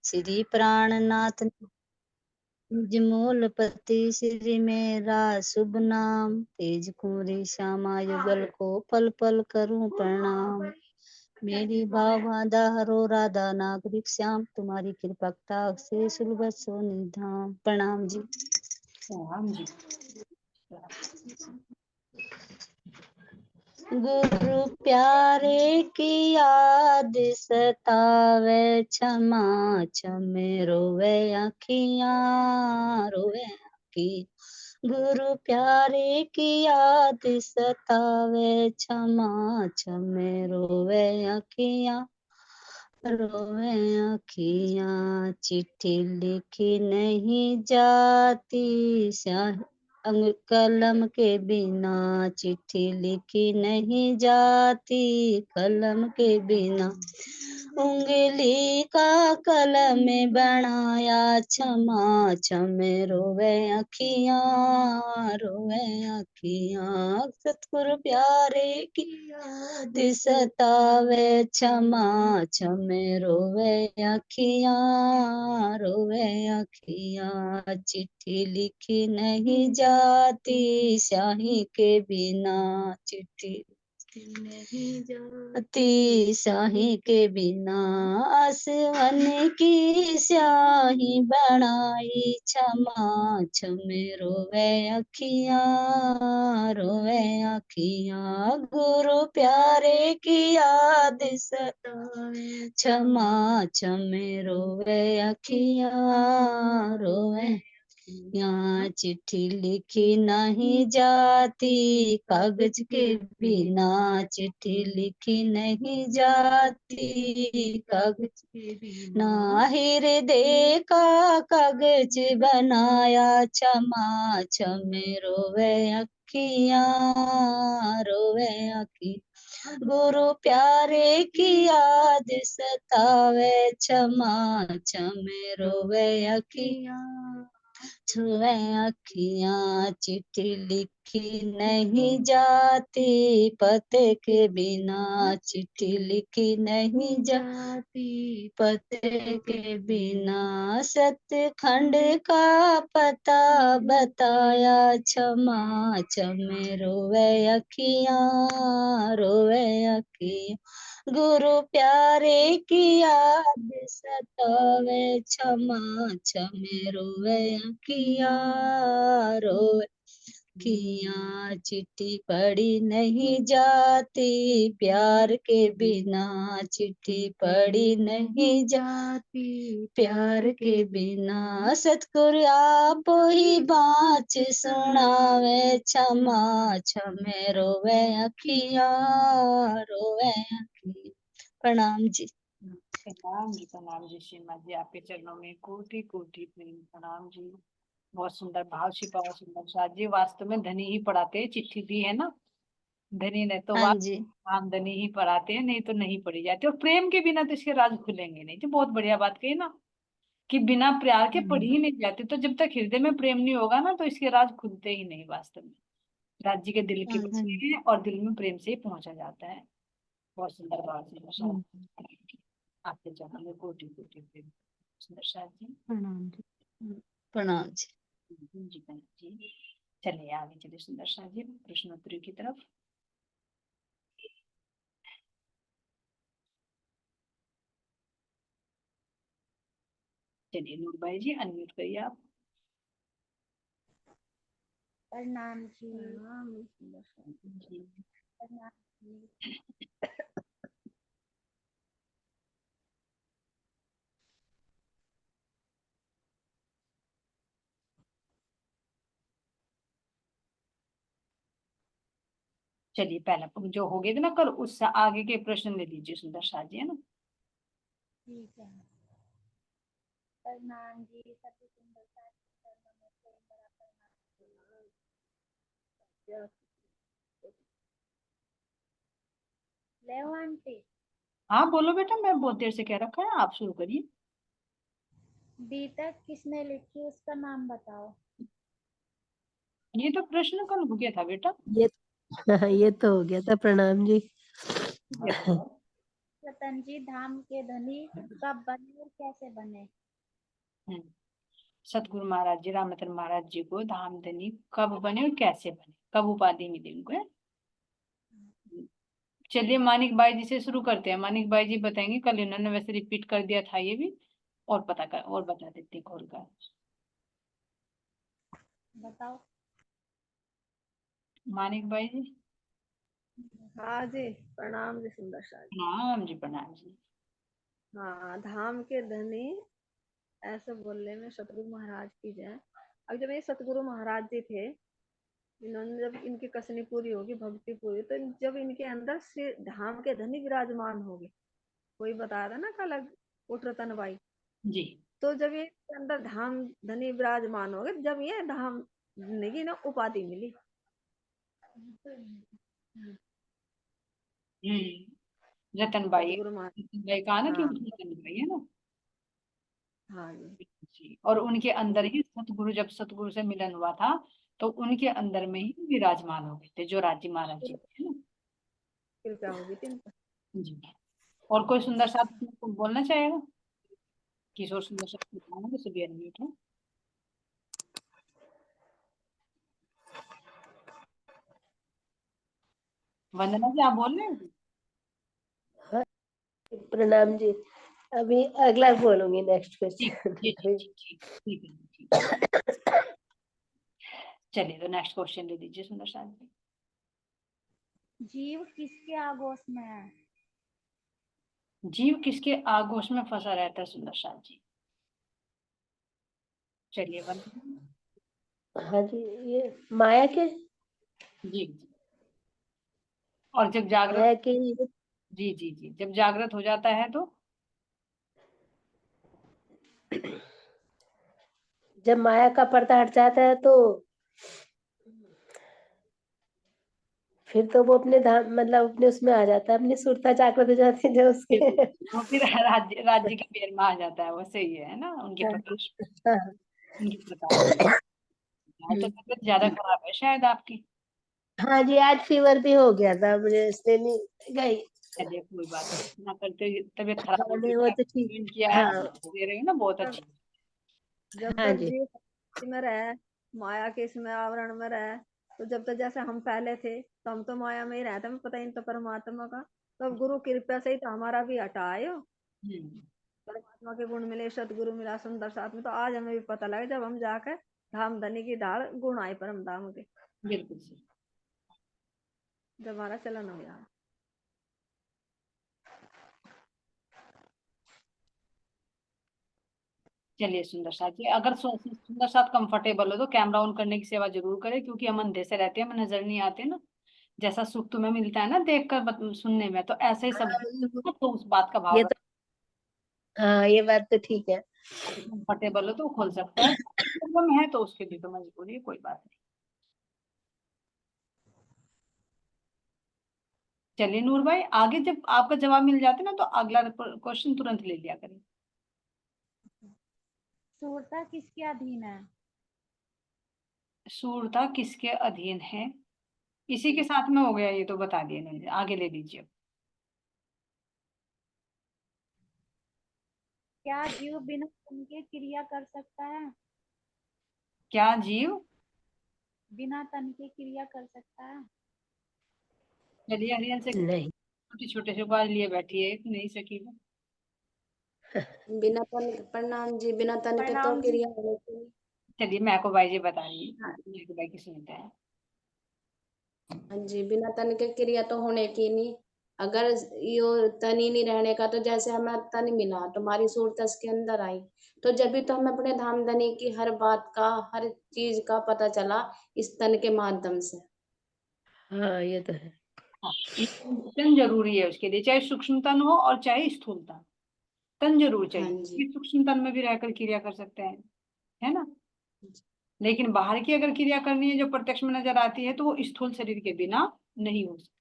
श्री प्राणनाथ निज मूलपति, श्री मेरा शुभ नाम। तेज कुंवरी श्यामा युगल को पल पल करूं प्रणाम। मेरी भावना हरो राधा नागरिक श्याम, तुम्हारी कृपा कटाक्ष से सुलभ सो निधाम। प्रणाम जी। प्रणाम जी। गुरु प्यारे की याद सतावे, क्षमा क्षमे रोवे अखियां, रोवे अखी। गुरु प्यारे की याद सतावे, क्षमा क्षमे रोवे अखियां, रोवे अखियां। चिट्ठी लिखी नहीं जाती, कलम के बिना चिट्ठी लिखी नहीं जाती, कलम के बिना उंगली का कलम बनाया, क्षमा क्षमे रोवे अखियां, रोवे अखियां। सतगुरु प्यारे की याद सतावे, क्षमा क्षमे रोवे अखियां, रोवे अखियां। चिट्ठी लिखी नहीं जाती, स्याही के बिना चिट्ठी नहीं जाती, स्याही के बिना। आसवन की स्याही बनाई, क्षमा क्षमे रोवे अखियां, रोवे अखियां। गुरु प्यारे की याद सतावे, क्षमा क्षमे रोवे अखियां, रोवे। यहाँ चिट्ठी लिखी नहीं जाती, कागज के बिना चिट्ठी लिखी नहीं जाती, कागज के बिना। हृदय का कागज बनाया, क्षमा क्षमे रोवे अखियां, रोवे अखियां। गुरु प्यारे की याद सतावे, क्षमा क्षमे रोवे अखियां, छुए अखियां। चिट्ठी लिखी नहीं जाती, पते के बिना चिट्ठी लिखी नहीं जाती, पते के बिना। सतखंड का पता बताया, क्षमा क्षमे रोवे अखियां, रोवे अखियां। गुरु प्यारे की याद सतावे, क्षमा क्षमे रोवे अखियां, रोवे अखियां। चिट्ठी पढ़ी नहीं जाती, प्यार के बिना चिट्ठी पढ़ी नहीं जाती, प्यार के बिना। सतगुरु आप ही बाँच सुनावे, क्षमा क्षमे रोवे अखियां, रोवे अखियां। प्रणाम जी। प्रणाम जी सीमा जी, आपके चरणों में कोटि कोटि प्रेम प्रणाम जी। बहुत सुंदर भाव छिपा, सुंदर साथ जी। वास्तव में धनी ही पढ़ाते हैं, चिट्ठी दी है ना, धनी ने तो हाँ जी। हम धनी ही पढ़ाते हैं, नहीं तो नहीं पढ़ी जाती। और प्रेम के बिना तो इसके राज खुलेंगे नहीं। तो बहुत बढ़िया बात कही ना, कि बिना प्यार के पढ़ी ही नहीं जाती। तो जब तक हृदय में प्रेम नहीं होगा ना, तो इसके राज खुलते ही नहीं। वास्तव में राज जी के दिल के बसे हैं, और दिल में प्रेम से ही पहुंचा जाता है। बहुत सुंदर बात है। आपके चरणों में कोटि कोटि प्रेम। सुंदर साथ जी। प्रणाम जी। प्रणाम जी। जी बहन जी, चलिए आगे चलिए सुंदर साथ जी प्रश्नोत्तरी की तरफ। चलिए नूरबाई जी अनम्यूट करिए आप। प्रणाम जी। जी। प्रणाम जी। चलिए पहला जो हो गए थे ना कल, उससे आगे के प्रश्न ले लीजिए सुंदर शाह जी, है ना। ठीक है। प्रणाम जी, सभी सुंदर साथ चरणों में प्रेम भरा प्रणाम। ले आंटी। हाँ बोलो बेटा, मैं बहुत देर से कह रखा है, आप शुरू करिए। बीतक किसने लिखी, उसका नाम बताओ। ये तो प्रश्न कल हो गया था बेटा। ये तो हो गया था। प्रणाम जी। रतन जी, धाम के धनी कब बने और कैसे बने? हम्म, सतगुरु महाराज जी, रामचंद्र महाराज जी को धामधनी कब बने और कैसे बने, कब उपाधि मिली उनको, है? चलिए मानिक बाई जी से शुरू करते हैं। मानिक बाई जी बताएंगे, कल इन्होंने वैसे रिपीट कर दिया था ये भी, और बता देते हैं खोल कर। बताओ। मानिक बाई जी। हाँ जी, प्रणाम जी सुंदर शाह जी। प्रणाम जी, प्रणाम जी। हाँ, धाम के धनी ऐसे बोलने में सतगुरु महाराज की जय। अब जब ये सतगुरु महाराज जी थे, इन्होंने जब इनकी कसनी पूरी होगी, भक्ति पूरी, तो जब इनके अंदर श्री धाम के धनी विराजमान हो गए, कोई बताया था ना कल उठरतन बाई, जी तो जब ये इनके अंदर धाम धनी विराजमान हो गए, जब ये धाम धनी की ना उपाधि मिली। रतन by, Satguru Maharaj. Ratan by कहा ना कि हाँ रतन बाई है ना। हाँ जी। जी, और उनके अंदर ही सतगुरु, जब सतगुरु से मिलन हुआ था तो उनके अंदर में ही विराजमान हो गए थे जो राजी महाराज जी थे ना। कृपया होगी तीन पर। जी, और कोई सुंदर साथ बोलना चाहेगा? किशोर सुंदर साथ बताना, तो सभी अनम्यूट है। वंदना जी, आप बोल रहे हैं? प्रणाम जी। अभी अगला बोलूंगी, नेक्स्ट ठीक क्वेश्चन। जी जी जी ठीक ठीक है ठीक। चलिए तो नेक्स्ट क्वेश्चन ले लीजिए सुंदर साथ जी। जीव किसके आगोश में है? जीव किसके आगोश में फंसा रहता है सुंदर साथ जी? चलिए वंदना। हाँ जी, ये माया के, जी जी, और जब जागृत, माया के, जी जी जी, जब जागृत हो जाता है तो? जब माया का पर्दा हट जाता है तो फिर तो वो अपने धाम, मतलब अपने उसमें आ जाता है, अपनी सुरता जागृत हो जाती है जो उसके। वो फिर राज्य के पेड़ में आ जाता है, वो सही है ना, उनके प्रकाश, हाँ। उनके प्रकाश में। आज तो तबीयत ज्यादा खराब है शायद आपकी। हाँ जी, आज फीवर भी हो गया था मुझे, इसलिए नहीं गई। चलिए कोई बात नहीं, ना करते तबीयत खराब हाँ, होगी नहीं तो वो आप तो ठीक। ट्रीटमेंट किया है, हाँ दे रही हो ना, बहुत जब अच्छी। जब हाँ तक जी। जीव प्रकृति में रहे, माया के इसमें आवरण में रहे, तो जब तक जैसे हम पहले थे तो हम तो माया में ही रहते, हमें पता ही नहीं तो परमात्मा का। तो अब गुरु कृपा से ही तो हमारा भी हटाए हो, हम्म, परमात्मा के गुण मिले, सतगुरु मिला सुंदर साथ में, तो आज हमें भी पता लगा जब हम जाकर धाम धनी की ढाल गुण आए परम धाम के, बिल्कुल सही। जब हमारा चलन हो गया। चलिए सुंदर साथ जी, अगर सुंदर साथ कंफर्टेबल हो तो कैमरा ऑन करने की सेवा जरूर करें, क्योंकि हम अंधे से रहते हैं, हमें नजर नहीं आते ना। जैसा सुख तुम्हें मिलता है ना देख कर, सुनने में, तो ऐसे ही सब तो उस बात का ये भाव तो, हाँ ये बात तो ठीक है। कंफर्टेबल हो तो खोल सकता है, प्रॉब्लम है तो उसके लिए तो मजबूरी है, कोई बात नहीं। चलिए नूर भाई, आगे जब आपका जवाब मिल जाता है ना तो अगला क्वेश्चन तुरंत ले लिया करें। सूरता किसके अधीन है? सूरता किसके अधीन है? इसी के साथ में हो गया, ये तो बता दिया इन्होंने, आगे ले लीजिए। क्या जीव बिना तन के क्रिया कर सकता है? क्या जीव बिना तन के क्रिया कर सकता है? चलिए हरियन से नहीं, छोटे छोटे से बाल लिए बैठी है, नहीं सकी वो। बिना तन, प्रणाम जी, बिना तन के तो प्रणाम जी। क्रिया होती नहीं। चलिए मैं को बाई जी बता रही है, मैं को बाई की सुनते हैं। हाँ जी, बिना तन के क्रिया तो होने की नहीं। अगर यो तन ही नहीं रहने का, तो जैसे हमें तन मिला, तुम्हारी सूरत इसके अंदर आई, तो जब भी तो हमें अपने धाम धनी की हर बात का, हर चीज का पता चला इस तन के माध्यम से। हाँ ये तो है। हाँ, तन जरूरी है उसके लिए, चाहे सूक्ष्म तन हो और चाहे स्थूल तन, तन जरूर हाँ चाहिए। जी। ये सूक्ष्म तन में भी रहकर क्रिया कर सकते हैं, है ना। लेकिन बाहर की अगर क्रिया करनी है जो प्रत्यक्ष में नजर आती है, तो वो स्थूल शरीर के बिना नहीं हो सकती।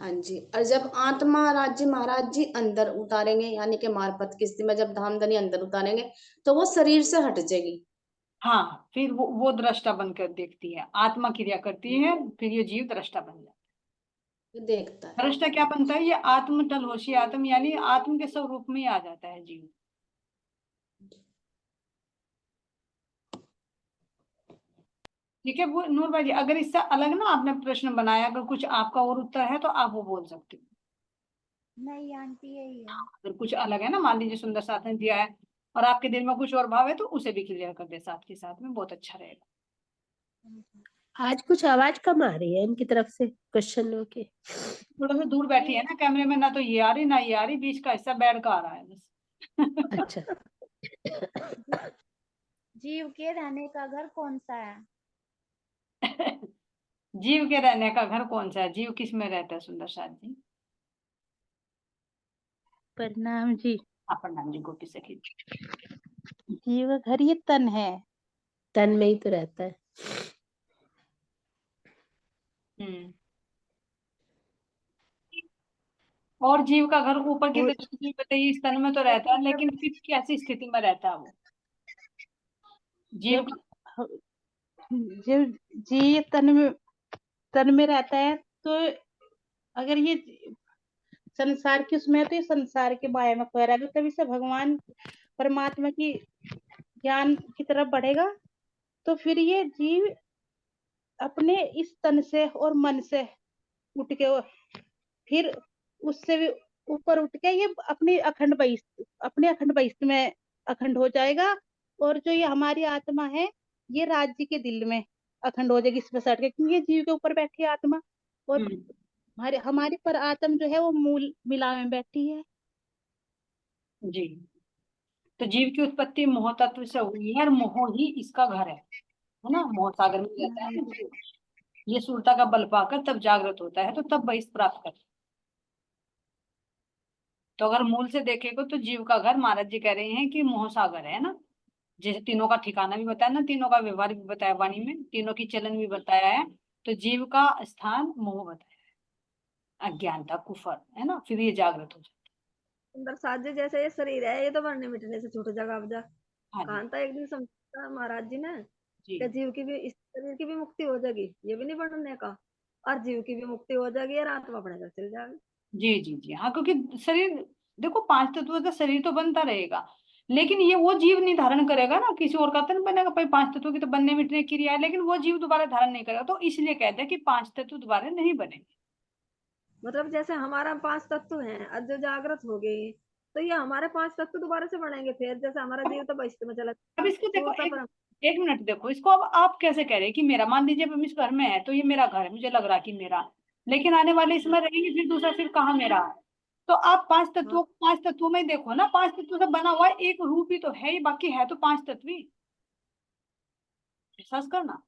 हाँ जी, और जब आत्मा राज्य महाराज जी अंदर उतारेंगे, यानी कि मारपत किस्ती में जब धाम धनी अंदर उतारेंगे, तो वो शरीर से हट जाएगी। हाँ, फिर वो दृष्टा बनकर देखती है, आत्मा क्रिया करती है, फिर ये जीव दृष्टा बन जाता ये देखता है। भ्रष्ट क्या बनता है? ये आत्म तलहोशी आत्म, यानी आत्म के स्वरूप में ही आ जाता है जीव। ठीक है वो नूर भाई जी, अगर इससे अलग ना आपने प्रश्न बनाया, अगर कुछ आपका और उत्तर है तो आप वो बोल सकते हो। नहीं आंटी यही है। अगर कुछ अलग है ना, मान लीजिए सुंदर साथ ने दिया है और आपके दिल में कुछ और भाव है तो उसे भी क्लियर कर दे साथ के साथ में, बहुत अच्छा रहेगा। आज कुछ आवाज कम आ रही है इनकी तरफ से क्वेश्चनों की। थोड़ा सा दूर बैठी है ना कैमरे में, ना तो ये आ रही ना ये आ रही, बीच का हिस्सा बैठ का आ रहा है बस। अच्छा। जीव के रहने का घर कौन सा है? जीव के रहने का घर कौन सा है? जीव किस में रहता है सुंदर साथ जी? प्रणाम जी। हाँ प्रणाम जी, गोपी सखी। जीव का घर ये तन है। तन में ही तो रहता है। हम्म। और जीव का घर ऊपर की वो दृष्टि से बताइए, इस तन में तो रहता है लेकिन फिर कैसी स्थिति में रहता है वो जीव जब का? जब जी तन में रहता है तो अगर ये संसार की उसमें है तो ये संसार के माया में खोया रहेगा, तभी से भगवान परमात्मा की ज्ञान की तरफ बढ़ेगा। तो फिर ये जीव अपने इस तन से और मन से उठ के फिर उससे भी ऊपर उठ के ये अपने अखंड बहिष्ठ में अखंड हो जाएगा। और जो ये हमारी आत्मा है ये राज्य के दिल में अखंड हो जाएगी इसमें सट के, क्योंकि ये जीव के ऊपर बैठी है आत्मा। और हमारी हमारी पर आत्मा जो है वो मूल मिला में बैठी है। जी। तो जीव की उत्पत्ति मोह तत्व से हुई है और मोह ही इसका घर है ना? मोह सागर में रहता है ना जीव। ये सुरता का बल पाकर तब जागृत होता है, तो तब बहिष्ठ प्राप्त करता है। तो अगर मूल से देखेगा तो जीव का घर, महाराज जी कह रहे हैं कि मोह सागर है ना। जैसे तीनों का ठिकाना भी बताया ना, तीनों का व्यवहार भी बताया वाणी में, तीनों की चलन भी बताया है। तो जीव का स्थान मोह बताया है, अज्ञानता कुफर है ना, फिर ये जागृत हो जाता सुंदर साथ जी, जैसे ये शरीर है ये तो मरने मिटने से छूट जाएगा अब जा। है। हाँ जी। कहा था एक दिन समझा महाराज जी ने जी कि जीव की भी, इस शरीर की भी मुक्ति हो जाएगी, ये भी नहीं बनने का, और जीव की भी मुक्ति हो जाएगी और आत्मा अपने घर चल जाएगी। जी जी जी हाँ, क्योंकि शरीर देखो पांच तत्वों का शरीर तो बनता रहेगा, लेकिन ये वो जीव नहीं धारण करेगा ना, किसी और का तन बनेगा। भाई पांच तत्वों की तो बनने मिटने की क्रिया है, लेकिन वो जीव दोबारा धारण नहीं करेगा, तो इसलिए कहते हैं कि पांच तत्व दोबारा नहीं बनेंगे। मतलब जैसे हमारा 5 तत्व हैं, आज जो जागृत हो गई तो ये हमारे 5 तत्व दोबारा से बढ़ेंगे, फिर जैसे हमारा जीव तो बहिष्ठ में चला अब जाएगा, इसको देखो, सूरता एक पर। एक मिनट देखो इसको। अब आप कैसे कह रहे हैं कि मेरा, मान लीजिए अब हम इस घर में है तो ये मेरा घर है, मुझे लग रहा है कि मेरा, लेकिन आने वाले इसमें रहेंगे फिर दूसरा, फिर कहाँ मेरा है? तो आप हाँ, पांच तत्वों में ही देखो ना, पांच तत्वों से बना हुआ एक रूप ही तो है ही, बाकी है तो पांच तत्व ही। विश्वास करना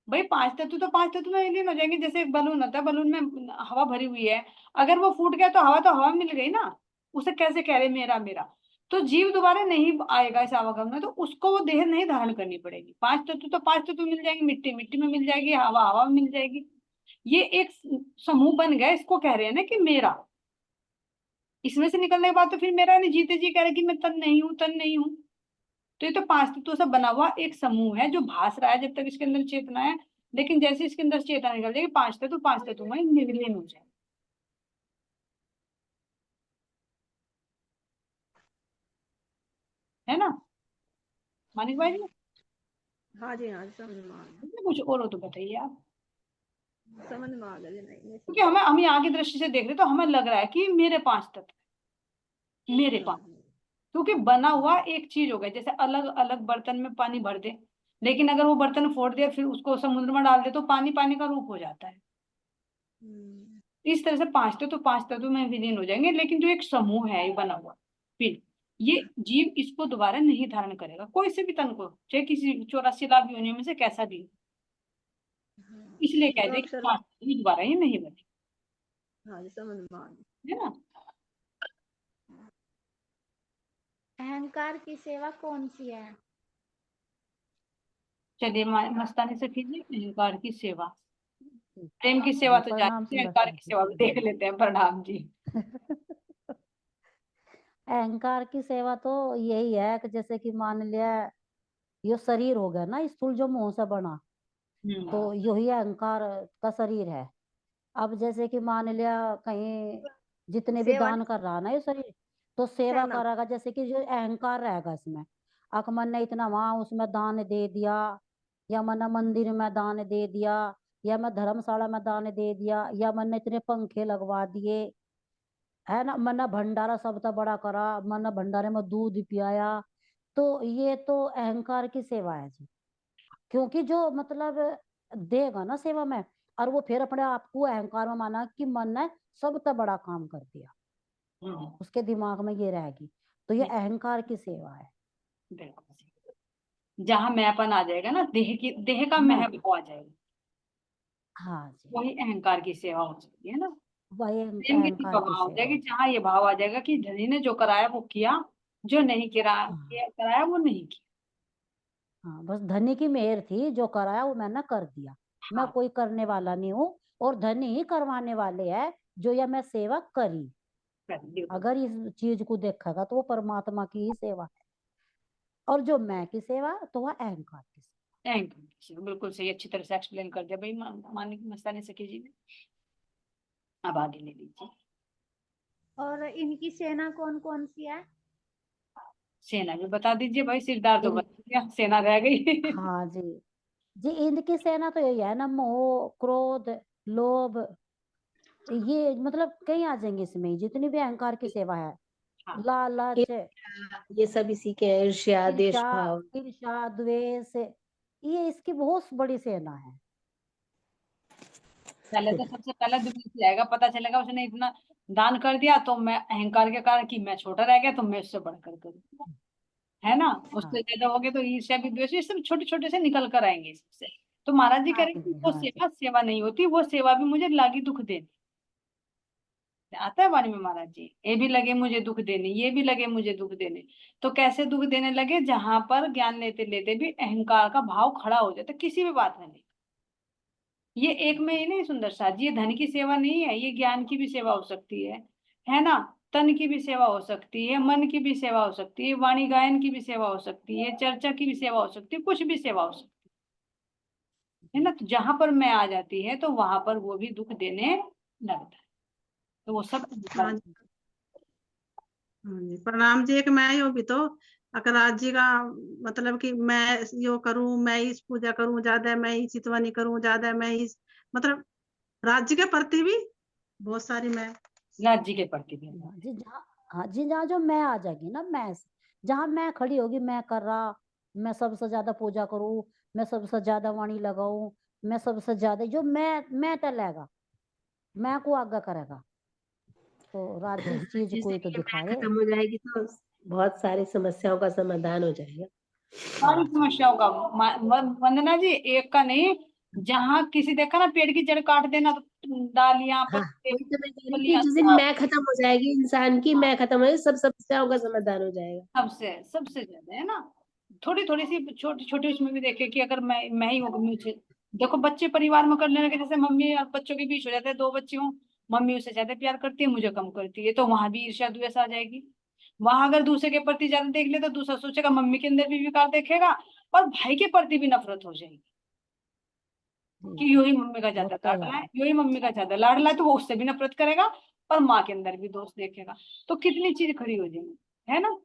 भाई, पांच तत्व तो पांच तत्व में विलीन हो जाएंगे। जैसे एक बलून होता है, बलून में हवा भरी हुई है, अगर वो फूट गया तो हवा मिल गई ना, उसे कैसे कह रहे मेरा मेरा? तो जीव दोबारा नहीं आएगा इस आवागम में, तो उसको वो देह नहीं धारण करनी पड़ेगी। पांच तत्व तो पांच तत्व मिल जाएंगे, मिट्टी मिट्टी में मिल जाएगी, हवा हवा में मिल जाएगी। ये एक समूह बन गया, इसको कह रहे हैं ना कि मेरा। इसमें से निकलने के बाद तो फिर मेरा नहीं, जीते जी कह रहे कि मैं तन नहीं हूँ, तन नहीं हूँ। तो ये तो पांच तत्वों से बना हुआ एक समूह है जो भास रहा है जब तक इसके अंदर चेतना है, लेकिन जैसे इसके अंदर चेतना निकल जाएगी पांच तत्व में विलीन हो जाए, है ना मानिक भाई जी? हाँ जी, हाँ जी, समझ में आ गया, कुछ और हो तो बताइए आप। समझ में आ गया जी। नहीं क्योंकि हम यहाँ की दृष्टि से देख रहे तो हमें लग रहा है कि मेरे पांच तत्व, मेरे पांच, क्योंकि बना हुआ एक चीज हो गया। जैसे अलग अलग बर्तन में पानी भर दे, लेकिन अगर वो बर्तन फोड़ दे फिर उसको समुद्र में डाल दे तो पानी पानी का रूप हो जाता है। इस तरह से पांच तत्व में विलीन हो जाएंगे, लेकिन जो एक समूह है ये बना हुआ, फिर ये जीव इसको दोबारा नहीं धारण करेगा, कोई से भी तन को, चाहे किसी 84 लाख योनियों में से कैसा भी हो। इसलिए जो कहते हैं कि अक्षर, पांच तत्व दोबारा ये नहीं बने, हाँ जी, समझ में आ गया। है ना? अहंकार की सेवा कौन सी है? चलिए मस्तानी से कीजिए अहंकार की सेवा। प्रेम की सेवा तो प्रणाम जानते हैं, सुंदर अहंकार साथ की जी। सेवा भी देख लेते हैं। प्रणाम जी। अहंकार की सेवा तो यही है कि जैसे कि मान लिया ये शरीर हो गया ना स्थूल जो मोह से बना, तो यही अहंकार का शरीर है। अब जैसे कि मान लिया कहीं जितने भी सेवा दान कर रहा ना ये शरीर, तो सेवा सेना करेगा, जैसे कि जो अहंकार रहेगा इसमें, मन ने इतना वहां उसमें दान दे दिया, या मन मंदिर में दान दे दिया, या मैं धर्मशाला में दान दे दिया, या मन ने इतने पंखे लगवा दिए, है ना, मन ने भंडारा सबसे बड़ा करा, मन ने भंडारे में दूध पियाया, तो ये तो अहंकार की सेवा है जी। क्योंकि जो मतलब देगा ना सेवा में, और वो फिर अपने आप को अहंकार में माना कि मन ने सबसे बड़ा काम कर दिया, हम्म, उसके दिमाग में ये रहेगी, तो ये हम्म, अहंकार की सेवा है। बिल्कुल सही। जहाँ मैंपन आ जाएगा ना, देह का मैं महत्व आ जाएगा, हाँ जी, वही अहंकार की सेवा हो सकती है ना। वही प्रेम की अहंकार सेवा की हो सेवा जाएगी, हो। जहाँ ये भाव आ जाएगा कि धनी ने जो कराया वो किया, जो नहीं हाँ कराया वो नहीं किया। हाँ, बस धनी की मेहर थी, जो कराया वो मैंने कर दिया, मैं हाँ, कोई करने वाला नहीं हूँ, और धनी ही करवाने वाले है जो ये मैं सेवा करी। बिल्कुल अगर इस चीज को देखा तो वो परमात्मा की ही सेवा है, और जो मैं की सेवा तो वह अहंकार की सेवा। थैंक यू, बिल्कुल सही, अच्छी तरह से एक्सप्लेन कर दिया भाई मानिक मस्तानी सखी जी ने। अब आगे ले लीजिए। और इनकी सेना कौन कौन सी है? सेना भी बता दीजिए भाई, सिरदार तो इन बता दिया, सेना रह गई। हाँ जी, जी इनकी सेना तो यही है ना, मोह क्रोध लोभ, ये मतलब कहीं आ जाएंगे इसमें, जितनी भी अहंकार की सेवा है, हाँ, लालच, ये सब इसी के हैं, ईर्ष्या देश ईर्ष्या, भाव। ईर्ष्या द्वेष, ये इसकी बहुत बड़ी सेना है। पहले तो सबसे पहले दुनिया से आएगा, पता चलेगा उसने इतना दान कर दिया, तो मैं अहंकार के कारण कि मैं छोटा रह गया तो मैं उससे बढ़कर करूँ, है ना। हाँ उससे ज्यादा हो गया तो ईर्ष्या भी द्वेष, ये सब छोटे छोटे से निकल कर आएंगे इससे। तो महाराज जी कह हाँ रहे हैं कि जी, वो हाँ जी, सेवा सेवा नहीं होती, वो सेवा भी मुझे लागी दुख देनी। आता है वाणी में महाराज जी, ये भी लगे मुझे दुख देने, ये भी लगे मुझे दुख देने। तो कैसे दुख देने लगे, जहां पर ज्ञान लेते लेते भी अहंकार का भाव खड़ा हो जाता, किसी भी बात में नहीं। ये एक में ही नहीं सुंदर साथ जी, ये धन की सेवा नहीं है, ये ज्ञान की भी सेवा हो सकती है ना। तन की भी सेवा हो सकती है, मन की भी सेवा हो सकती है, वाणी गायन की भी सेवा हो सकती है, चर्चा की भी सेवा हो सकती है, कुछ भी सेवा हो सकती है ना। तो जहां पर मैं आ जाती है तो वहां पर वो भी दुख देने लगता है, तो वो सब हाँ अहंकार। जी, हाँ जी, प्रणाम जी। एक मैं यो भी तो अकराज जी का मतलब कि मैं यो करूं, मैं इस पूजा करूं ज्यादा, मैं ही चितवनी करूं ज्यादा, मैं इस मतलब राज्य के प्रति भी बहुत सारी मैं। राज्य के प्रति भी हाँ जी, जहाँ हाँ जी, जहाँ जो मैं आ जाएगी ना, मैं जहाँ मैं खड़ी होगी, मैं कर रहा, मैं सबसे ज्यादा पूजा करूँ, मैं सबसे ज्यादा वाणी लगाऊं, मैं सबसे ज्यादा जो मैं टलेगा, मैं को आगे करेगा, तो राज्य इस चीज को जैसे ही तो ये मैं दिखाए। खत्म हो जाएगी तो बहुत सारी समस्याओं का समाधान हो जाएगा। सारी समस्याओं का वंदना जी, एक का नहीं। जहाँ किसी देखा ना पेड़ की जड़ काट देना, तो डालियां हाँ, पत्ते वही तो मैं कह रही थी, फलियां जिस दिन सब, मैं खत्म हो जाएगी, इंसान की मैं खत्म हो जाएगी, सब समस्याओं का समाधान हो जाएगा। सबसे सबसे ज्यादा है ना। थोड़ी थोड़ी सी छोटी छोटी उसमें भी देखे कि अगर मैं ही हूँ, मुझे देखो, बच्चे परिवार में कर लेने के, जैसे मम्मी और बच्चों के बीच हो जाते हैं, दो बच्चे हों, मम्मी उससे ज्यादा प्यार करती है, मुझे कम करती है, तो वहां भी ईर्ष्या द्वेष आ जाएगी। वहां अगर दूसरे के प्रति ज्यादा देख ले तो दूसरा सोचेगा, मम्मी के अंदर भी विकार देखेगा, और भाई के प्रति भी नफरत हो जाएगी जी कि जी, यूं ही मम्मी का वो ज्यादा तो लाडला है। है, यूं ही मम्मी का ज्यादा लाडला है, तो वो उससे भी नफरत करेगा, और माँ के अंदर भी दोष देखेगा, तो कितनी चीज खड़ी हो जाएगी, है ना।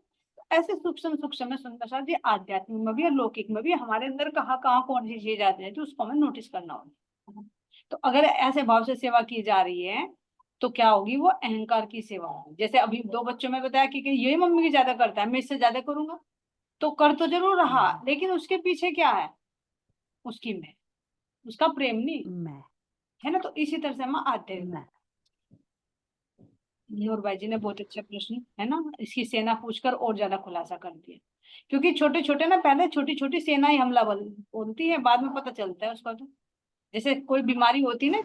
ऐसे सूक्ष्म सूक्ष्म में सुंदर सा जी, आध्यात्मिक में भी और लौकिक में भी हमारे अंदर कहाँ कहाँ कौन सी चीज आती है, तो उसको हमें नोटिस करना होगा। तो अगर ऐसे भाव से सेवा की जा रही है, तो क्या होगी, वो अहंकार की सेवा होगी। जैसे अभी दो बच्चों में बताया कि यही मम्मी की ज्यादा करता है, मैं इससे ज्यादा करूंगा, तो कर तो जरूर रहा, लेकिन उसके पीछे क्या है, उसकी मैं, उसका प्रेम नहीं, मैं है ना। तो इसी तरह से हम आध्यात्मिक। मैं नूर भाई जी ने बहुत अच्छा प्रश्न, है ना, इसकी सेना पूछकर और ज्यादा खुलासा कर दिया। क्योंकि छोटे छोटे ना, पहले छोटी छोटी सेना ही हमला बोलती है, बाद में पता चलता है उसका। तो जैसे कोई बीमारी होती है ना,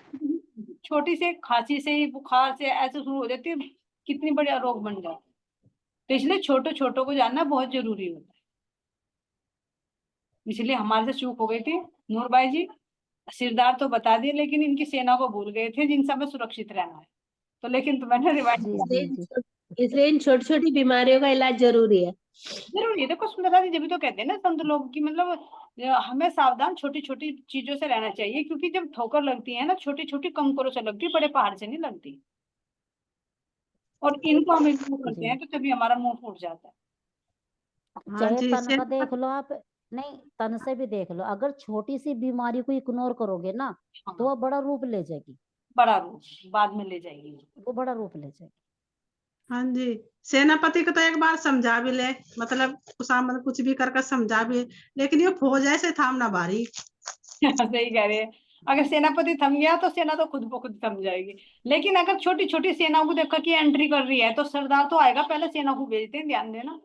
छोटी से खांसी से ही, बुखार से ऐसे शुरू हो जाती है, कितनी बड़ी रोग बन जाता है। तो इसलिए छोटे छोटों को जानना बहुत जरूरी होता है। इसलिए हमारे से चूक हो गई थी नूर भाई जी, सिरदार तो बता दिए, लेकिन इनकी सेना को भूल गए थे जिनसे हमें सुरक्षित रहना है। तो लेकिन तो मैंने रिवाइंड जी किया। जी जी, इसलिए इन छोटी छोटी बीमारियों का इलाज जरूरी है। जरूरी है, देखो सुंदरता जी, जब भी तो कहते हैं ना संत लोग की, मतलब हमें सावधान छोटी छोटी चीजों से रहना चाहिए, क्योंकि जब ठोकर लगती है ना, छोटी छोटी कंकरों से लगती है, बड़े पहाड़ से नहीं लगती। और इनको हम इग्नोर करते जी हैं तो तभी हमारा मुंह फूट जाता है। हाँ चाहे जी तन का देख लो आप, नहीं तन से भी देख लो, अगर छोटी सी बीमारी को इग्नोर करोगे ना तो हाँ, वो बड़ा रूप ले जाएगी, बड़ा रूप बाद में ले जाएगी। वो बड़ा रूप ले जाएगी। हाँ जी, सेनापति को तो एक बार समझा भी ले, मतलब खुशामद कुछ भी करके समझा भी, लेकिन ये फौज ऐसे थामना भारी। सही कह रहे हैं। अगर सेनापति थम गया तो सेना तो खुद ब खुद थम जाएगी। लेकिन अगर छोटी छोटी सेनाओं को देखो कि एंट्री कर रही है, तो सरदार तो आएगा, पहले सेना को भेजते हैं, ध्यान देना।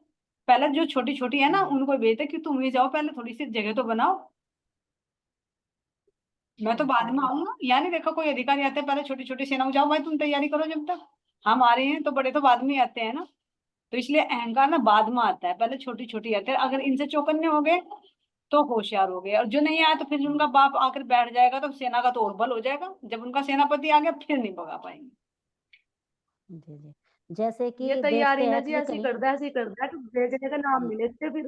पहले जो छोटी छोटी है ना उनको भेजते कि तुम ही जाओ, पहले थोड़ी सी जगह तो बनाओ, मैं तो बाद में आऊंगा। यानी देखो कोई अधिकारी आते हैं, पहले छोटी छोटी सेनाओं जाओ भाई तुम तैयारी करो, जब तक हम आ रहे हैं, तो बड़े तो बाद में आते हैं ना। तो इसलिए अहंकार ना बाद में आता है, पहले छोटी छोटी आते हैं। अगर इनसे चौकन्ने हो गए तो होशियार हो गए, और जो नहीं आया तो फिर उनका बाप आकर बैठ जाएगा, तो सेना का तो और बल हो जाएगा। जब उनका सेनापति आ गया फिर नहीं भगा पाएंगे। जी जी, जैसे कि ये तैयारी देखते ना हैं जी कि ऐसी कहीं, करता है, ऐसी करता है, तो भेजने का नाम नहीं लेते फिर।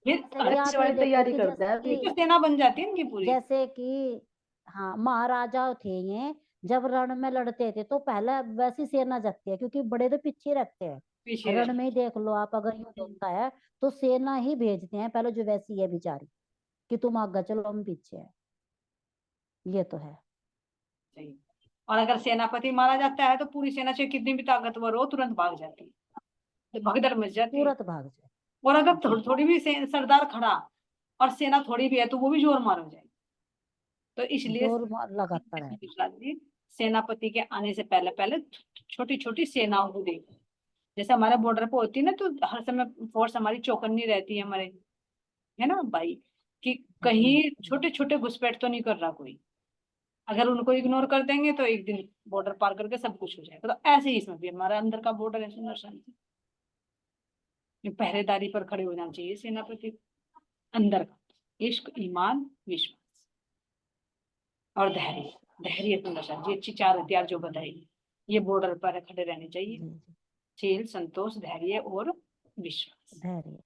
फिर जैसे कि आप अच्छे ये वाली देखो तैयारी कि करता है फिर फिर। तो सेना बन जाती है इनकी पूरी। जैसे कि हाँ महाराजा थे ये, जब रण में लड़ते थे तो पहले वैसी सेना जाती है, क्योंकि बड़े तो पीछे रखते हैं। पीछे रण में ही देख लो आप, अगर युद्ध होता है तो सेना ही भेजते हैं पहले, जो वैसी है बेचारी, कि तुम आगे चलो हम पीछे है, ये तो है। सही। और अगर सेनापति मारा जाता है तो पूरी सेना चाहे कितनी भी ताकतवर हो तुरंत भाग जाती है, तो भगदड़ मच जाती है। तुरंत भाग जाए। और अगर थोड़ी थोड़ी भी सरदार खड़ा और सेना थोड़ी भी है तो वो भी जोर मार हो जाएगी। तो इसलिए लगाता रहेगा। विश्वास जी सेनापति के आने से पहले पहले छोटी छोटी सेनाओं को देखो। जैसे हमारे बॉर्डर पे होती है ना, तो हर समय फोर्स हमारी चौकन्नी रहती है हमारे, है ना भाई, कि कहीं छोटे छोटे घुसपैठ तो नहीं कर रहा कोई। अगर उनको इग्नोर कर देंगे तो एक दिन बॉर्डर पार करके सब कुछ हो जाएगा। तो ऐसे ही इसमें भी हमारा अंदर का बॉर्डर है सुंदर शांति, ये पहरेदारी पर खड़े हो जाना चाहिए सेनापति। अंदर का इश्क, ईमान, विश्वास और धैर्य। धैर्य सुंदर शांति, अच्छी चार हथियार जो बताएगी, ये बॉर्डर पर खड़े रहने चाहिए। जी जी, शील, संतोष, धैर्य और विश्वास। धैर्य,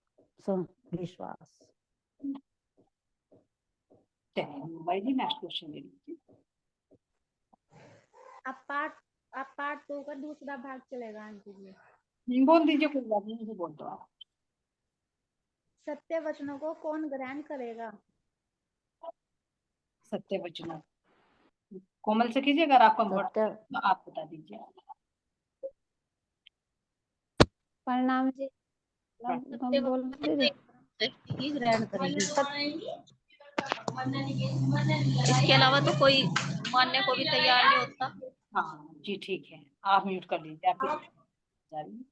विश्वास। चलिए भाई जी नेक्स्ट क्वेश्चन ले लीजिए। अब पार्ट 2 का दूसरा भाग चलेगा आंटी जी। बोल दीजिए, कोई बात नहीं, मुझे बोल दो आप। सत्य वचनों को कौन ग्रहण करेगा? सत्य वचनों, कोमल से कीजिए, अगर आप कंफर्ट सत्य, तो आप बता दीजिए। प्रणाम जी। सत्य हम बोल रहे ही ग्रहण करेगी। इसके अलावा तो कोई मानने को भी तैयार नहीं होता। हाँ जी ठीक है, आप म्यूट कर लीजिए, आपकी जा रही है।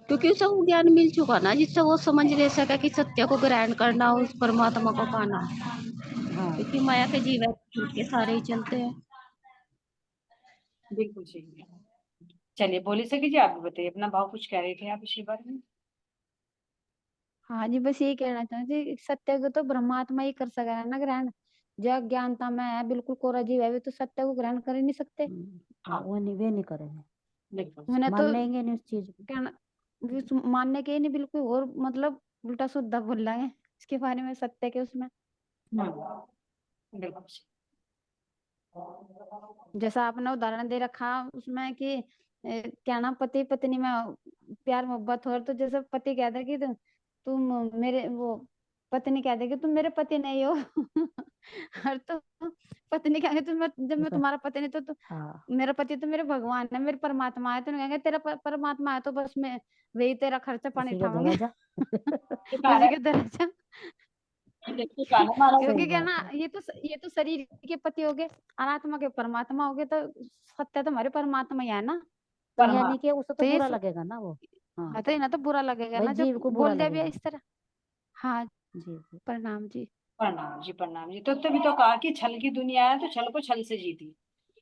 क्योंकि उसे वो ज्ञान मिल चुका ना, जिससे वो समझ ले सका कि सत्य को ग्रहण करना, उस परमात्मा को पाना। हाँ क्योंकि माया के जीव झूठ के सारे ही चलते हैं। बिल्कुल सही है। चलिए बोली से कीजिए, आप भी बताइए अपना भाव, कुछ कह रहे थे आप इसी बारे में। हाँ जी, बस यही कहना चाहते सत्य को तो ब्रह्मात्मा ही कर सकेगा ना ग्रहण। जो अज्ञानता में है, बिल्कुल कोरा जीव है, वे तो सत्य को ग्रहण कर ही नहीं सकते। हाँ वो नहीं, वे नहीं करेंगे, बिल्कुल मैंने मान तो लेंगे नहीं उस चीज को। कहना मानने के ही नहीं, बिल्कुल और मतलब उल्टा सुद्धा बोल रहे हैं इसके बारे में, सत्य के उसमें। बिल्कुल सही। जैसा आपने उदाहरण दे रखा उसमें कि कहना पति पत्नी में प्यार मोहब्बत हो, तो जैसे पति कहता है कि तुम मेरे वो, पत्नी कहती है कि तुम मेरे पति नहीं हो और तो पत्नी कहेंगे जब मैं तुम्हारा पति नहीं तो हाँ मेरा पति तो मेरे भगवान है, मेरे परमात्मा है। तो कहेंगे तेरा परमात्मा है तो बस मैं वही तेरा खर्चा पानी उसी के उठाऊंगे दरवाजा। उसी के दर्जा। क्योंकि सही क्या बात ना, है। ये तो शरीर के पति हो गए, अनात्मा के परमात्मा हो गए, तो सत्य तो हमारे परमात्मा ही है ना। तो यानी कि उसे तो तो ये बुरा लगेगा ना वो। हाँ तो ना तो बुरा लगेगा भाई, ना जीव जब को बुरा बोल दिया भी है लगेगा। इस तरह। हाँ, जी जी, प्रणाम जी। प्रणाम जी, प्रणाम जी। तो तभी तो कहा कि छल की दुनिया है, तो छल को छल से जीती,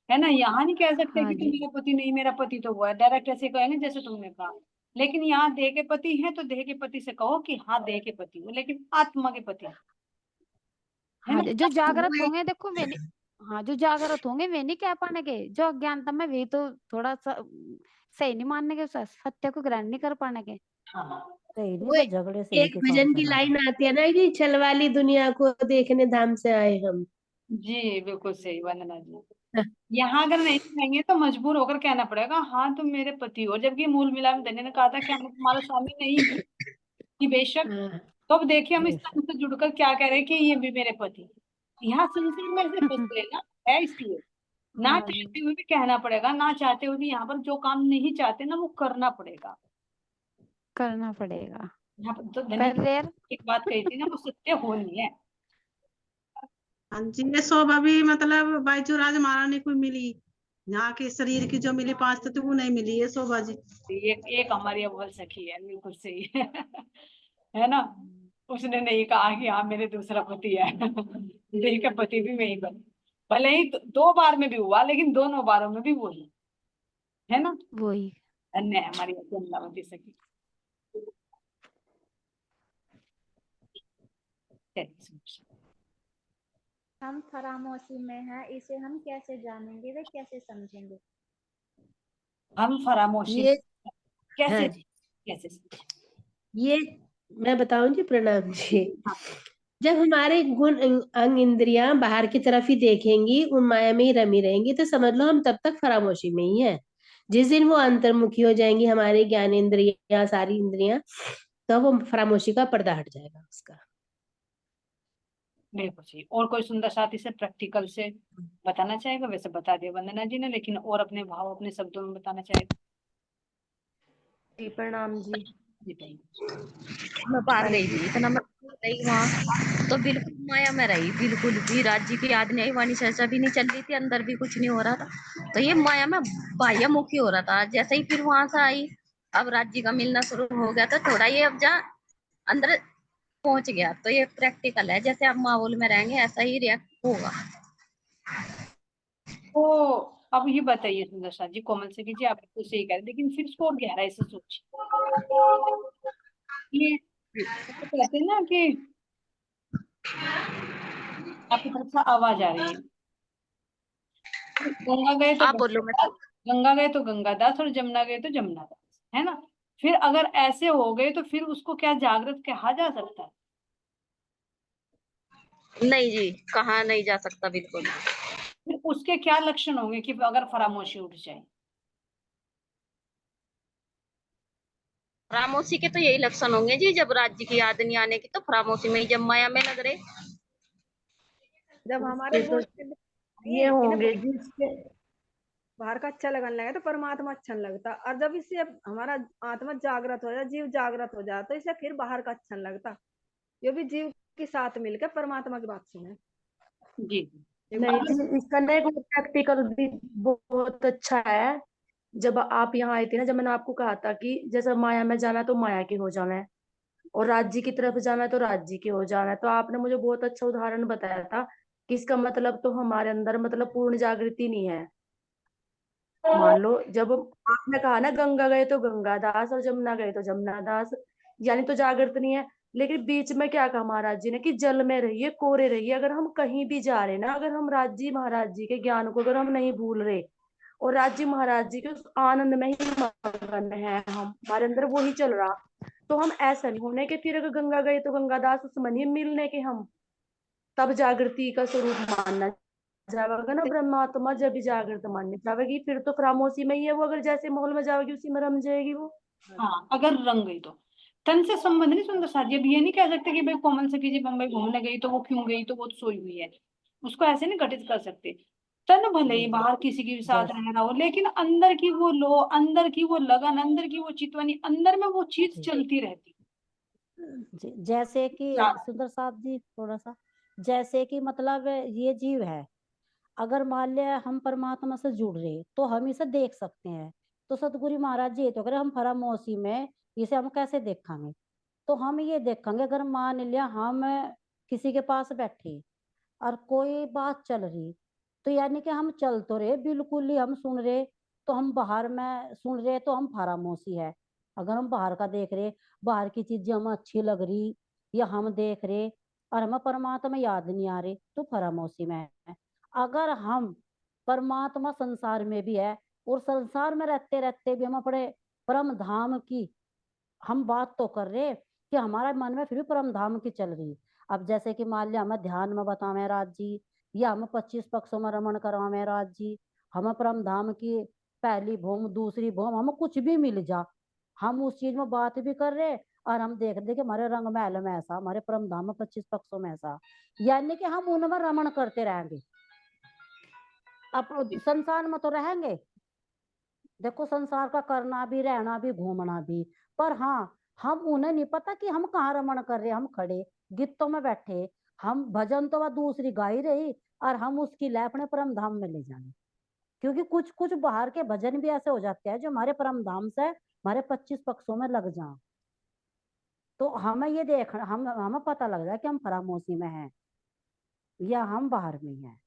है ना। यहाँ नहीं कह सकते हाँ कि तुम जी, मेरा पति नहीं, मेरा पति तो वो है, डायरेक्ट ऐसे कहेंगे जैसे तुमने कहा। लेकिन यहाँ देह के पति हैं तो देह के पति से कहो कि हाँ देह के पति हो, लेकिन आत्मा के पति है हाँ ना। जी, जो जागृत होंगे देखो वे नहीं, हाँ जो जागृत होंगे वे नहीं कह पाने के, जो अज्ञानता में वे तो थोड़ा सा सही नहीं मानने के, सत्य को ग्रहण नहीं कर पाने के। हाँ सही नहीं वो तो झगड़े से नहीं एक कि काम भजन की चला। लाइन आती है ना कि छल वाली दुनिया को देखने धाम से आए हम। जी बिल्कुल सही वंदना जी। यहाँ अगर नहीं सुनेंगे तो मजबूर होकर कहना पड़ेगा हाँ तुम मेरे पति हो, जबकि मूल मिलाप धन्य ने कहा था कि हम तुम्हारा स्वामी नहीं है कि बेशक। हाँ, तो अब देखिए हम इस बेशक। तरह से जुड़कर क्या कह रहे हैं कि ये भी मेरे पति। यहाँ संसार में ऐसे फंस गए ना, है इसलिए ना हाँ जी, चाहते हुए भी कहना पड़ेगा, ना चाहते हुए भी यहाँ पर जो काम नहीं चाहते ना वो करना पड़ेगा। करना पड़ेगा। यहाँ पर तो धनी पर यार एक बात कही थी ना वो सत्य होनी है। हाँ जी, ये शोभा भी मतलब बाईचू राज महारानी को मिली, यहाँ के शरीर की जो मिली 5 तत्व वो नहीं मिली है शोभा जी। एक हमारी अव्वल सखी है, बिल्कुल सही है। है ना, उसने नहीं कहा कि हाँ मेरे दूसरा पति है। देह का पति भी मैं ही बन, भले ही 2 बार में भी हुआ लेकिन दोनों बारों में भी वही है ना। वही। धन्य है हमारी अम्लावती सखी। हम फरामोशी में हैं, इसे हम कैसे जानेंगे व कैसे समझेंगे? हम फरामोशी ये कैसे हाँ जी, कैसे ये मैं बताऊं जी, प्रणाम जी। हाँ, जब हमारे गुण अंग इंद्रियां बाहर की तरफ ही देखेंगी, उन माया में ही रमी रहेंगी, तो समझ लो हम तब तक फरामोशी में ही है। जिस दिन वो अंतर्मुखी हो जाएंगी हमारी ज्ञान इंद्रियां, सारी इंद्रियां, तो वो फरामोशी का पर्दा हट जाएगा उसका। बिल्कुल सही। और कोई सुंदर साथी से प्रैक्टिकल से बताना चाहेगा? वैसे बता दिया वंदना जी ने, लेकिन और अपने भाव अपने शब्दों में बताना चाहेगा? जी प्रणाम जी। जी भाई। मैं बाहर हाँ गई जी। थी, इतना मैं रही वहां तो बिल्कुल माया में रही, बिल्कुल भी राज्य की याद नहीं आई, वाणी चर्चा भी नहीं चल रही थी, अंदर भी कुछ नहीं हो रहा था। तो ये माया में बाह्यमुखी हो रहा था। जैसे ही फिर वहां से आई, अब राज्य का मिलना शुरू हो गया था थोड़ा, ये अब जा अंदर पहुंच गया। तो ये प्रैक्टिकल है, जैसे आप माहौल में रहेंगे ऐसा ही रिएक्ट होगा। तो अब ये बताइए सुंदर साथ जी, कोमल से जी आप तो सही कह रहे हैं, लेकिन फिर इसको और गहराई से सोचिए। ये तो कहते हैं ना कि आपकी तरफ से आवाज आ रही है, गंगा गए तो आप बोलो, मैं गंगादास, गंगा गए तो गंगादास और जमुना गए तो जमुनादास, है ना। फिर अगर ऐसे हो गए तो फिर उसको क्या जागृत कहा जा सकता है? नहीं जी, कहाँ नहीं जा सकता बिल्कुल। फिर उसके क्या लक्षण होंगे कि अगर फरामोशी उठ जाए? फरामोशी के तो यही लक्षण होंगे जी, जब राज्य की याद नहीं आने की तो फरामोशी में ही, जब माया में लग रहे। जब हमारे उसके तो गुण ये इन्हें होंगे जिसके बाहर का अच्छा लगने लगे तो परमात्मा अच्छा नहीं लगता, और जब इससे हमारा आत्मा जागृत हो जाए, जीव जागृत हो जाए, तो इसे फिर बाहर का अच्छा नहीं लगता। ये भी जीव के साथ मिलकर परमात्मा की बात सुने। जी नहीं अब जी, इसका ना एक प्रैक्टिकल भी बहुत अच्छा है। जब आप यहाँ आए थे ना, जब मैंने आपको कहा था कि जैसे माया में जाना है तो माया के हो जाना है, और राज्य की तरफ जाना है तो राज्य के हो जाना है, तो आपने मुझे बहुत अच्छा उदाहरण बताया था कि इसका मतलब तो हमारे अंदर मतलब पूर्ण जागृति नहीं है। मान लो जब आपने कहा ना गंगा गए तो गंगा दास और जमुना गए तो जमुना दास, यानी तो जागृत नहीं है। लेकिन बीच में क्या कहा महाराज जी ने कि जल में रहिए, कोरे रहिए। अगर हम कहीं भी जा रहे ना, अगर हम राज जी महाराज जी के ज्ञान को अगर हम नहीं भूल रहे और राज जी महाराज जी के उस आनंद में ही मगन है, हम हमारे अंदर वो ही चल रहा, तो हम ऐसा नहीं होने के फिर अगर गंगा गए तो गंगा दास उस मन ही मिलने के हम तब जागृति का स्वरूप मानना जाएगा ना। परमात्मा जब भी जागृत मानने जाएगी फिर तो खामोशी में ही है वो, अगर जैसे माहौल में जाएगी उसी में रम जाएगी वो। हाँ, अगर रंग गई तो तन से संबंध नहीं सुंदर साथ जी। अब ये नहीं कह सकते कि भाई कोमल से जी बम्बई घूमने गई तो वो क्यों गई, तो वो तो सोई हुई है, उसको ऐसे नहीं घटित कर सकते। तन भले ही बाहर किसी के भी साथ जैसे रह रहा हो, लेकिन अंदर की वो लो, अंदर की वो लगन, अंदर की वो चितवनी, अंदर में वो चीज जी चलती रहती जैसे कि है। सुंदर साहब जी थोड़ा सा, जैसे कि मतलब ये जीव है, अगर मान लिया हम परमात्मा से जुड़ रहे तो हम इसे देख सकते हैं। तो सतगुरु महाराज जी तो अगर हम फरामोशी में इसे हम कैसे देखेंगे? तो हम ये देखेंगे अगर मान लिया हम किसी के पास बैठे और कोई बात चल रही, तो यानी कि हम चल तो रहे, बिल्कुल ही हम सुन रहे, तो हम बाहर में सुन रहे तो हम फरामोशी है। अगर हम बाहर का देख रहे, बाहर की चीजें हमें अच्छी लग रही या हम देख रहे और हमें परमात्मा याद नहीं आ रही तो फरामोशी में है। अगर हम परमात्मा संसार में भी है और संसार में रहते रहते भी हम अपने परम धाम की हम बात तो कर रहे कि हमारा मन में फिर भी परम धाम की चल रही। अब जैसे कि मान लिया हमें ध्यान में बतावे राज जी, या हमें 25 पक्षों में रमण करवावे राज जी, हमें परम धाम की पहली भूम दूसरी भूम हमें कुछ भी मिल जा, हम उस चीज में बात भी कर रहे और हम देख रहे कि हमारे रंग महल में ऐसा, हमारे परम धाम में 25 पक्षों में ऐसा, यानी कि हम उनमें रमण करते रहेंगे। अब संसार में तो रहेंगे, देखो संसार का करना भी, रहना भी, घूमना भी, पर हाँ हम उन्हें नहीं पता कि हम कहाँ रमण कर रहे। हम खड़े गीतों में बैठे, हम भजन तो वह दूसरी गा ही रही और हम उसकी लय अपने परम धाम में ले जाएंगे। क्योंकि कुछ कुछ बाहर के भजन भी ऐसे हो जाते हैं जो हमारे परम धाम से हमारे 25 पक्षों में लग जाए, तो हमें ये देख हमें पता लग जाए कि हम फरामोशी में हैं या हम बाहर में हैं।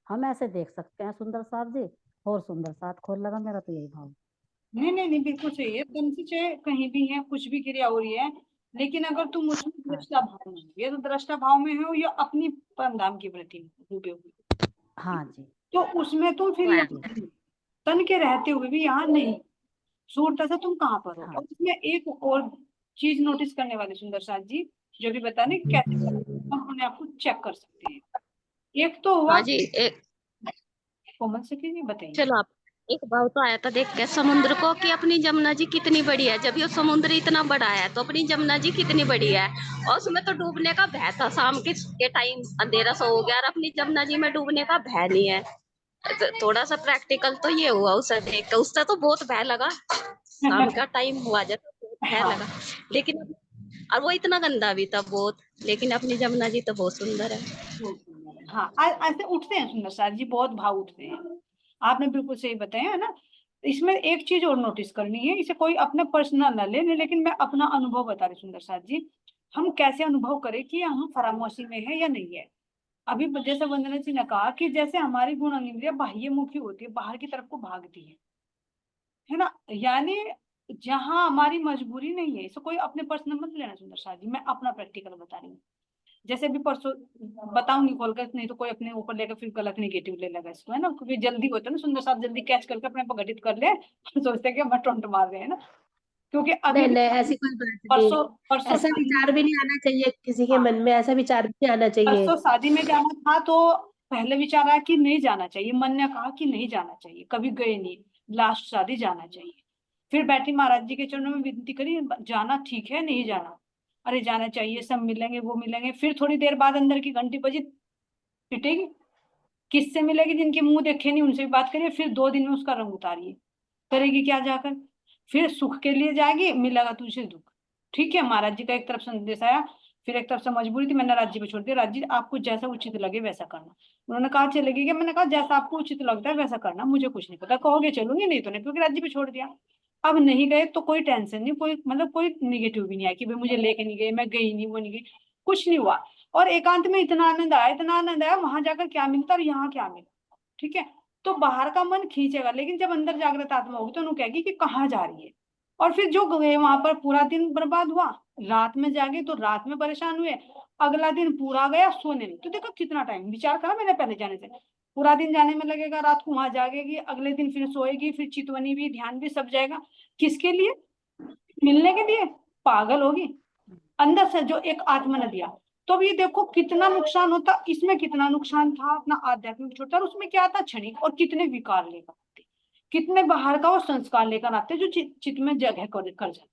हम ऐसे देख सकते हैं सुंदर साथ जी। और सुंदर साथ खोल लगा, मेरा तो यही भाव। नहीं नहीं नहीं, बिल्कुल सही है। तन से चाहे कहीं भी है, कुछ भी क्रिया हो रही है, लेकिन अगर तुम उसमें दृष्टा भाव में हो, या तो दृष्टा भाव में हो या अपनी परमधाम की वृत्ति में डूबे हुए, हाँ जी, तो उसमें तुम फिर यहाँ तन के रहते हुए भी यहाँ नहीं, सूरता से तुम कहाँ पर हो। हाँ और इसमें एक और चीज नोटिस करने वाले सुंदर साथ जी, जो भी बताने कैसे हम अपने आप को चेक कर सकते हैं। एक तो हुआ हाँ जी, एक कोमल से की बताइए। चलो आप, एक भाव तो आया था देख के समुद्र को कि अपनी जमुना जी कितनी बड़ी है। जब ये समुद्र इतना बड़ा है तो अपनी जमुना जी कितनी बड़ी है। और उसमें तो डूबने का भय था, शाम के टाइम अंधेरा सा हो गया और अपनी जमुना जी में डूबने का भय नहीं है। तो थोड़ा सा प्रैक्टिकल तो ये हुआ उसे देख के, उससे तो बहुत भय लगा। शाम का टाइम हुआ जब तो बहुत भय हाँ लगा, लेकिन और वो इतना गंदा भी था बहुत, लेकिन अपनी जमुना जी तो बहुत सुंदर है। हाँ, ऐसे उठते हैं सुंदर साथ जी, बहुत भाव उठते हैं। आपने बिल्कुल सही बताया है ना। इसमें एक चीज और नोटिस करनी है, इसे कोई अपने पर्सनल न ले, लेकिन मैं अपना अनुभव बता रही सुंदर साथ जी। हम कैसे अनुभव करें कि हम फरामोशी में है या नहीं है। अभी जैसे वंदना जी ने कहा कि जैसे हमारी गुण इंद्रिया बाह्यमुखी होती है, बाहर की तरफ को भागती है ना, यानी जहां हमारी मजबूरी नहीं है। इसे कोई अपने पर्सनल मत लेना सुंदर साथ जी, मैं अपना प्रैक्टिकल बता रही हूँ। जैसे भी परसों बताऊंगी खोलकर, नहीं तो कोई अपने ऊपर लेकर फिर गलत नेगेटिव ले लगा इसको, है ना, क्योंकि जल्दी होता है ना सुंदर साहब, जल्दी कैच करके अपने पर घटित कर ले सोचते हैं कि हम टोंट मार रहे हैं ना। क्योंकि अभी नहीं भी नहीं, ऐसी कोई बात नहीं। परसों परसों ऐसा शादी में, विचार भी नहीं आना चाहिए किसी के हाँ मन में, ऐसा विचार भी नहीं आना चाहिए। परसों शादी में जाना था तो पहले विचार आया कि नहीं जाना चाहिए, मन ने कहा कि नहीं जाना चाहिए, कभी गए नहीं, लास्ट शादी जाना चाहिए। फिर बैठी महाराज जी के चरणों में विनती करी, जाना ठीक है नहीं जाना, अरे जाना चाहिए, सब मिलेंगे वो मिलेंगे। फिर थोड़ी देर बाद अंदर की घंटी बजी, पिटेगी, किससे मिलेगी, जिनके मुंह देखे नहीं उनसे भी बात करिए, फिर 2 दिन में उसका रंग उतारिए, करेगी क्या जाकर। फिर सुख के लिए जाएगी, मिलेगा तुझे दुख। ठीक है, महाराज जी का एक तरफ संदेश आया, फिर एक तरफ से मजबूरी थी, मैंने राज्य पे छोड़ दिया, राज्य आपको जैसा उचित लगे वैसा करना। उन्होंने कहा चलेगी क्या, मैंने कहा जैसा आपको उचित लगता है वैसा करना, मुझे कुछ नहीं पता, कहोगे चलूंगी, नहीं तो नहीं, क्योंकि राज्य पे छोड़ दिया। अब नहीं गए तो कोई टेंशन नहीं, कोई मतलब कोई निगेटिव भी नहीं आया कि भाई मुझे लेके नहीं गए, मैं गई नहीं, वो नहीं गई, कुछ नहीं हुआ। और एकांत में इतना आनंद आया, इतना आनंद आया, वहां जाकर क्या मिलता और यहाँ क्या मिलता। ठीक है, तो बाहर का मन खींचेगा, लेकिन जब अंदर जागृत आत्मा होगी तो उन्हें कहेगी कि कहाँ जा रही है। और फिर जो गए वहां पर पूरा दिन बर्बाद हुआ, रात में जागे तो रात में परेशान हुए, अगला दिन पूरा गया सोने में। तो देखो कितना टाइम, विचार करा मैंने पहले जाने से, पूरा दिन जाने में लगेगा, रात को वहां जागेगी, अगले दिन फिर सोएगी, फिर चितवनी भी, ध्यान भी, सब जाएगा। किसके लिए, मिलने के लिए, पागल होगी अंदर से जो एक आत्मा ने दिया। तो अब ये देखो कितना नुकसान होता, इसमें कितना नुकसान था, अपना आध्यात्मिक छोड़ता, और उसमें क्या था क्षणिक, और कितने विकार लेकर आते, कितने बाहर का वो संस्कार लेकर आते जो चित्त में जगह कर जाते।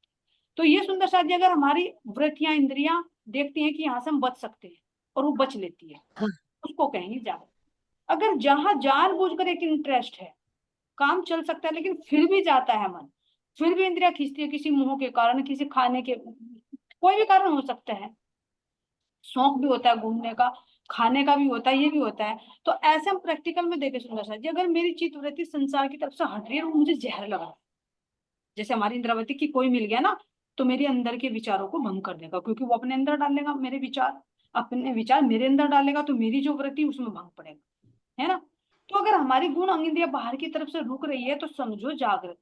तो ये सुंदर साथी, अगर हमारी वृत्तियां इंद्रियां देखती हैं कि यहाँ से हम बच सकते हैं और वो बच लेती है, हाँ। उसको कहेंगे जागृत। अगर जहां जानबूझकर एक इंटरेस्ट है, काम चल सकता है लेकिन फिर भी जाता है मन, फिर भी इंद्रिया खींचती है, किसी मुंह के कारण, किसी खाने के, कोई भी कारण हो सकता है, शौक भी होता है घूमने का, खाने का भी होता है, ये भी होता है। तो ऐसे हम प्रैक्टिकल में देखे सुंदर सा जी, अगर मेरी चित्त वृत्ति संसार की तरफ से हट रही है और मुझे जहर लगा, जैसे हमारी इंद्रावती की कोई मिल गया ना, तो मेरे अंदर के विचारों को भंग कर देगा, क्योंकि वो अपने अंदर डालेगा मेरे विचार, अपने विचार मेरे अंदर डालेगा, तो मेरी जो वृत्ति उसमें भंग पड़ेगा, है ना। तो अगर हमारी गुण अंग इंद्रिया बाहर की तरफ से रुक रही है तो समझो जागृत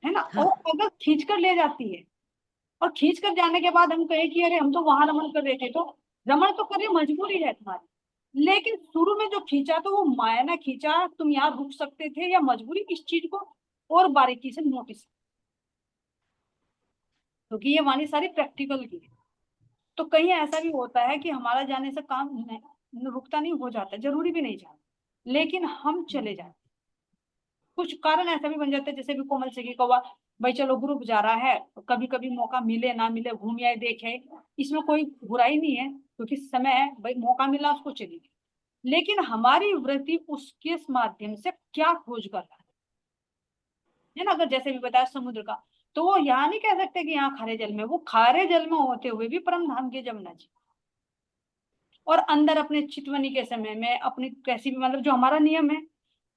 है ना। हाँ। और अगर खींच कर ले जाती है, और खींच कर जाने के बाद हम कहे कि अरे हम तो वहां रमण कर रहे थे, तो रमण तो कर रहे, मजबूरी है तुम्हारी, लेकिन शुरू में जो खींचा तो वो माया ने खींचा, तुम यहाँ रुक सकते थे या मजबूरी, इस चीज को और बारीकी से नोटिस। क्योंकि ये वाणी सारी प्रैक्टिकल की है। तो कहीं ऐसा भी होता है कि हमारा जाने से काम रुकता नहीं, हो जाता है, जरूरी भी नहीं जाना, लेकिन हम चले जाते। कुछ कारण ऐसा भी बन जाता है, जैसे भी कोमल से कहा भाई चलो ग्रुप जा रहा है, कभी कभी मौका मिले ना मिले घूम आए देखे, इसमें कोई बुराई नहीं है, क्योंकि समय है भाई, मौका मिला उसको चली गई। लेकिन हमारी वृत्ति उसके माध्यम से क्या खोज कर रहा है ना। अगर जैसे भी बताया समुद्र का, तो वो यहाँ नहीं कह सकते कि यहाँ खारे जल में, वो खारे जल में होते हुए भी परम धाम के जमुना जी, और अंदर अपने चितवनी के समय में अपनी कैसी भी मतलब जो हमारा नियम है,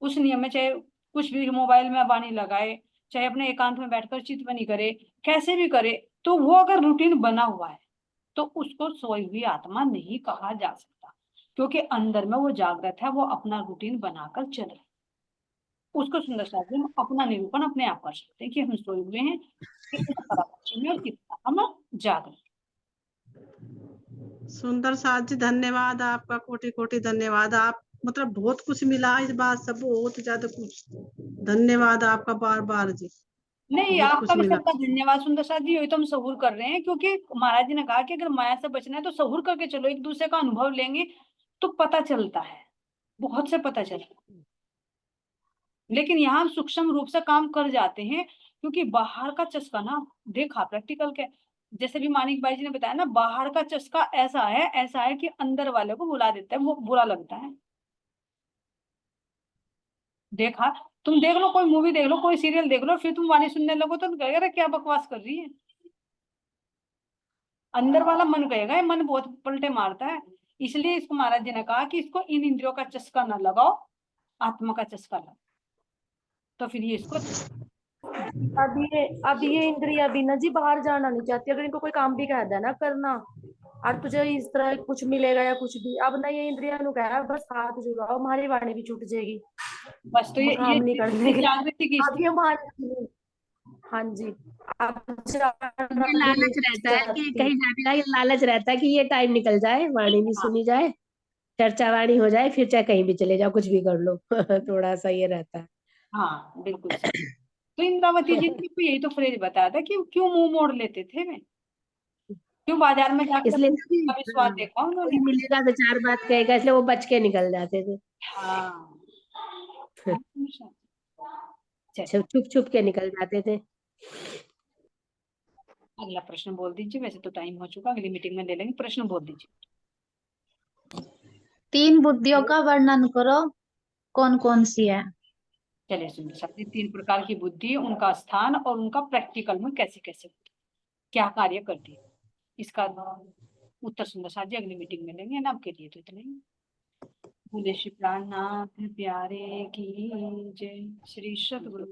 उस नियम में चाहे कुछ भी मोबाइल में वाणी लगाए, चाहे अपने एकांत में बैठकर चितवनी करे, कैसे भी करे, तो वो अगर रूटीन बना हुआ है तो उसको सोई हुई आत्मा नहीं कहा जा सकता, क्योंकि अंदर में वो जागृत है, वो अपना रूटीन बनाकर चल रहा है। उसको सुंदर शास्त्री में अपना निरूपण अपने आप कर सकते हैं कि हम सोए हुए हैं, कितना परामर्श में और कितना हम जागृत। सुंदर साथ जी, धन्यवाद आपका, कोटि कोटि धन्यवाद। आप मतलब बहुत कुछ मिला इस बात, सब बहुत ज्यादा कुछ, धन्यवाद आपका बार बार जी। नहीं, बहुत आपका कुछ भी मिला। सबका धन्यवाद सुंदर साथ जी, यही तो हम सहूर कर रहे हैं, क्योंकि महाराज जी ने कहा कि अगर माया से बचना है तो सहूर करके चलो, एक दूसरे का अनुभव लेंगे तो पता चलता है, बहुत से पता चलता है। लेकिन यहाँ हम सूक्ष्म रूप से काम कर जाते हैं, क्योंकि बाहर का चस्का ना देखा प्रैक्टिकल के, जैसे भी मानिक भाई जी ने बताया ना, बाहर का चस्का ऐसा है कि अंदर वाले को बुला देता है, वो बुरा लगता है। देखा, तुम देख लो, कोई मूवी देख लो, कोई सीरियल देख लो, फिर तुम वाणी सुनने लगो तो कहेगा अरे क्या बकवास कर रही है। अंदर वाला मन कहेगा ये मन बहुत पलटे मारता है। इसलिए इसको महाराज जी ने कहा कि इसको इन इंद्रियों का चस्का ना लगाओ, आत्मा का चस्का लगाओ, तो फिर ये इसको अब ये इंद्रिया भी ना जी बाहर जाना नहीं चाहती। अगर इनको कोई काम भी कह दे ना करना, और तुझे इस तरह कुछ मिलेगा या कुछ भी, अब ना ये इंद्रिया नु कह रहा बस हाथ जुड़ाओ, हमारी वाणी भी छूट जाएगी, बस। तो ये काम नहीं करने के। जागृति की अब ये हमारी, हाँ जी, अब ये लालच रहता है कि कहीं जाने का, ये लालच रहता है कि ये टाइम निकल जाए, वाणी भी सुनी जाए, चर्चा वाणी हो जाए, फिर चाहे कहीं भी चले जाओ, कुछ भी कर लो। थोड़ा सा ये रहता है। हाँ बिल्कुल सही। तो इंद्रावती जी ने यही तो फ्रेज बताया था कि क्यों मुंह मोड़ लेते थे वे, क्यों बाजार में जाकर इसलिए कभी स्वाद देखा कोई उन्होंने। मिलेगा तो चार बात कहेगा, इसलिए वो बच के निकल जाते थे। हाँ छुप छुप के निकल जाते थे। अगला प्रश्न बोल दीजिए, वैसे तो टाइम हो चुका, अगली मीटिंग में ले लेंगे, प्रश्न बोल दीजिए। 3 बुद्धियों का वर्णन करो, कौन कौन सी है? चलिए सुनिए साथी, 3 प्रकार की बुद्धि, उनका स्थान और उनका प्रैक्टिकल में कैसे कैसे क्या कार्य करती है, इसका उत्तर सुंदर साथ जी अगली मीटिंग में लेंगे ना। आपके लिए तो इतना ही। बोले श्री प्राणनाथ प्यारे की जय, श्री सद्गुरु